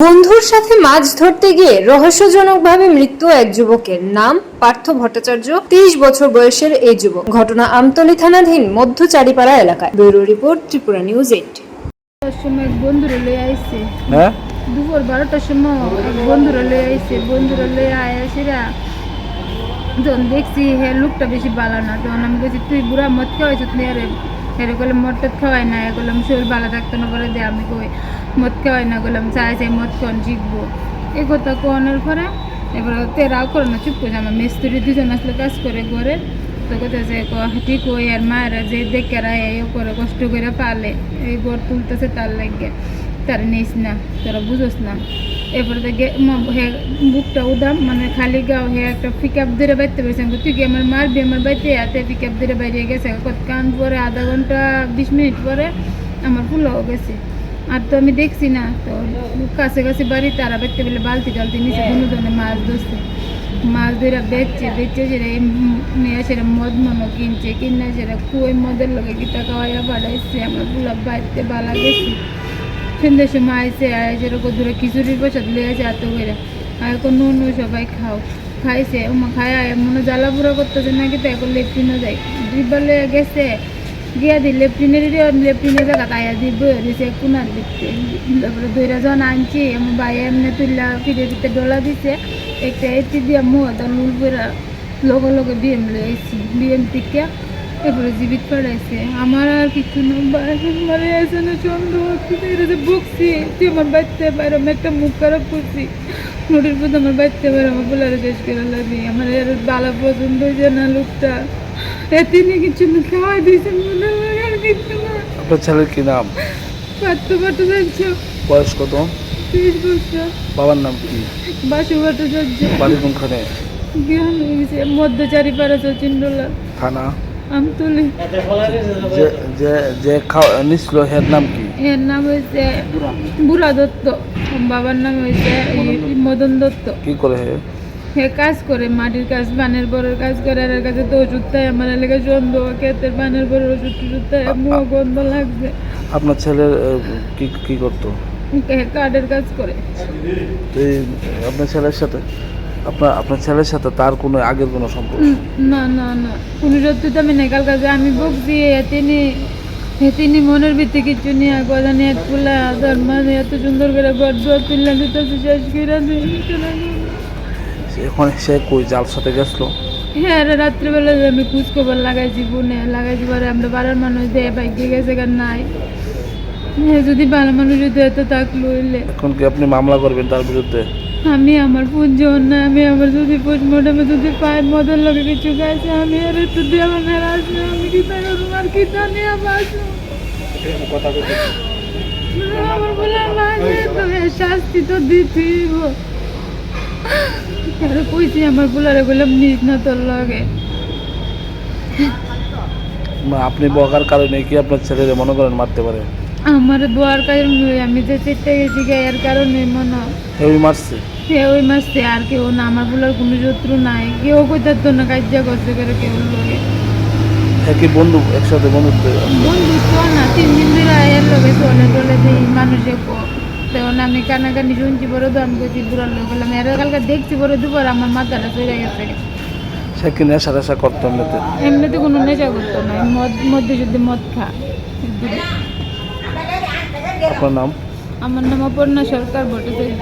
বন্ধুর সাথে মাছ ধরতে গিয়ে রহস্যজনকভাবে মৃত্যু এক যুবকের। নাম পার্থ ভট্টাচার্য। 30 বছর বয়সের এই যুবক। ঘটনা আমতলী থানাধীন মধ্য চারিপাড়া এলাকায়। Bureau report, Tripura news 8। সময় বন্ধুরা লয়ে আইছে, দুপুর 12টার সময় এক বন্ধুরা লয়ে আইছে। বন্ধুরা লয়ে আয়াসিরা যখন দেখছি হে লোকটা বেশি ভালো না, তখন আমি বলছি তুই বুড়া মদ খাওয়াইছ তুই আরে হেরে করলাম মদ টদ খাওয়াই না, এগুলাম শরীর ভালো থাকতো না করে দে। আমি কই মদ খাওয়াই না, গেলাম চাই চাই মদ খাওয়ান শিখবো। এই কথা কোয়ানোর পরে এবার তেরাও করে না, চুপ করে আমার মিস্ত্রি দুজন আসলে কাজ করে ঘরে। তো কথা যে ঠিক ওই আর মায়েরা যে দেখে রায় করে কষ্ট করে পালে এই ঘর তুলতেছে তার লাগে তারা নিস না, তারা বুঝোস না। এরপরে দেখে হে বুকটা উদাম মানে খালি গাও হে একটা পিক আপ ধরে বাইতে পেরেছে। তুই কি আমার মারবি আমার বাইতে হাতে পিক আপ ধরে বাইরে গেছে। কতক্ষণ পরে আধা ঘন্টা 20 মিনিট পরে আমার ফুলও গেছে। আর তো আমি দেখছি না, তো কাছে কাছে বাড়ি তারা বাইতে পেলে বালতি টালতি নিচে কোনো ধরনের মাছ ধরছে। মাছ ধরে বেচছে সেটা নিয়ে সেটা মদ মনো কিনছে, কিনে সেটা কুয়ে মদের লোকে গীতা খাওয়াইয়া বাড়াইছে। আমার ফুলা বাইতে বালা গেছি। সন্ধ্যের সময় আইসে সেরকম ধরে খিচুড়ির পয়সা লেগেছে এত করে। আর এখন নুন সবাই খাইছে খায় মনে জ্বালা পুরা করতেছে নাকি, তো এখন লেফটিনও যায় দুইবার লেগে গেছে গিয়া দি লেফটিনের জায়গা তাইয়া দিব দিছে কোনার দিতে। তারপরে দইরা যখন আনছি আমার ভাই এমনি তুললা ফিরে দিতে ডলা দিছে একটা এটি দিয়া মদ আর নুন করে লগে লগে বিএম লইছি। বিএম থেকে এরপরে জীবিত পাঠাইছে। আমার আর কিছু না, মারে আছে না সন্দেহ বকছি তুই আমার বাচ্চা বাইরে আমি একটা মুখ খারাপ করছি নোটির পর আমার বাচ্চা বাইরে আমার বলারে শেষ করে লাগি। আমার এর বালা পছন্দ হয়েছে না লোকটা, তিনি কিছু না খাওয়াই দিয়েছে মনে হয় আর কিছু না। আপনার ছেলের কি নাম? পাত্র ভট্টাচার্য। বয়স কত? 30 বছর। বাবার নাম কি? বাসু ভট্টাচার্য। বাড়ি কোনখানে? জ্ঞান হয়েছে মধ্য চারিপাড়া শচীন্দ্রলা থানা আমতলী। যে যে নিছিল এর নাম কি? এর নাম হয়েছে বুড়া দত্ত, বাবার নাম হয়েছে মদন দত্ত। কি করে হে কাজ করে মাটির কাজ, বানের বড়ের কাজ করে। আর কাছে তো ওষুধ তাই আমার এলাকায় সন্দেহ ক্ষেতের বানের বড়ের ওষুধ টুষুধ তাই মুখ গন্ধ লাগছে। আপনার ছেলের কি কি করতো? কাঠের কাজ করে। তো আপনার ছেলের সাথে আপনার ছেলের সাথে তার কোনো আগের কোনো সম্পর্ক? না না না, কোনো সত্যি তো আমি নেকাল কাজে আমি বকছি তিনি মনের ভিতরে কিছু নিয়ে কথা নিয়ে তুলা ধর্মা এত সুন্দর করে ঘর দুয়ার তুললা দিতে শেষ করে এখন সে কই জাল সাথে গেছিল? হ্যাঁ, রাত্রিবেলা আমি খোঁজ খবর লাগাইছি, বোনে লাগাইছি পরে আমরা বাড়ার মানুষ দিয়ে বাইকে গেছে কার নাই। হ্যাঁ, যদি ভালো মানুষ যদি এত থাকলো হইলে। এখন কি আপনি মামলা করবেন তার বিরুদ্ধে? আমি আমার পুঁজন না, আমি আমার যদি পোস্টমর্টমে যদি পাই মদের লোকে কিছু গাইছে আমি আর একটু দেওয়ানের আসবে আমি কি তাই করবো আর কি জানি আমার আমার বলে তোকে শাস্তি তো দিতেই কইছি আমার বলারে বললাম নিজ না তোর লগে। আপনি বকার কারণে কি আপনার ছেলেরে মনে করেন মারতে পারে? আমার দোয়ার কারণে আমি যে চেটে গেছি এর কারণে মনে ওই মারছে ওই মারছে আর কেউ না। আমার বলার কোনো শত্রু নাই, কেউ কইতার তো না কাজ্যা করছে করে কেউ লগে। কি বন্ধু একসাথে বন্ধুত্ব না 3 দিন ধরে এর লগে চলে চলে দিই মানুষে তখন আমি কানাকানি শুনছি বড় তো আমি বলছি বুড়ার লোক বললাম এর কালকে দেখছি বড় দুপুর আমার মাথাটা চলে গেছে। সে কি নেশা টেশা করতো? এমনিতে কোনো নেশা করতো না, মধ্যে যদি মদ খা। আপনার নাম? আমার নাম অপর্ণা সরকার ভট্টাচার্য।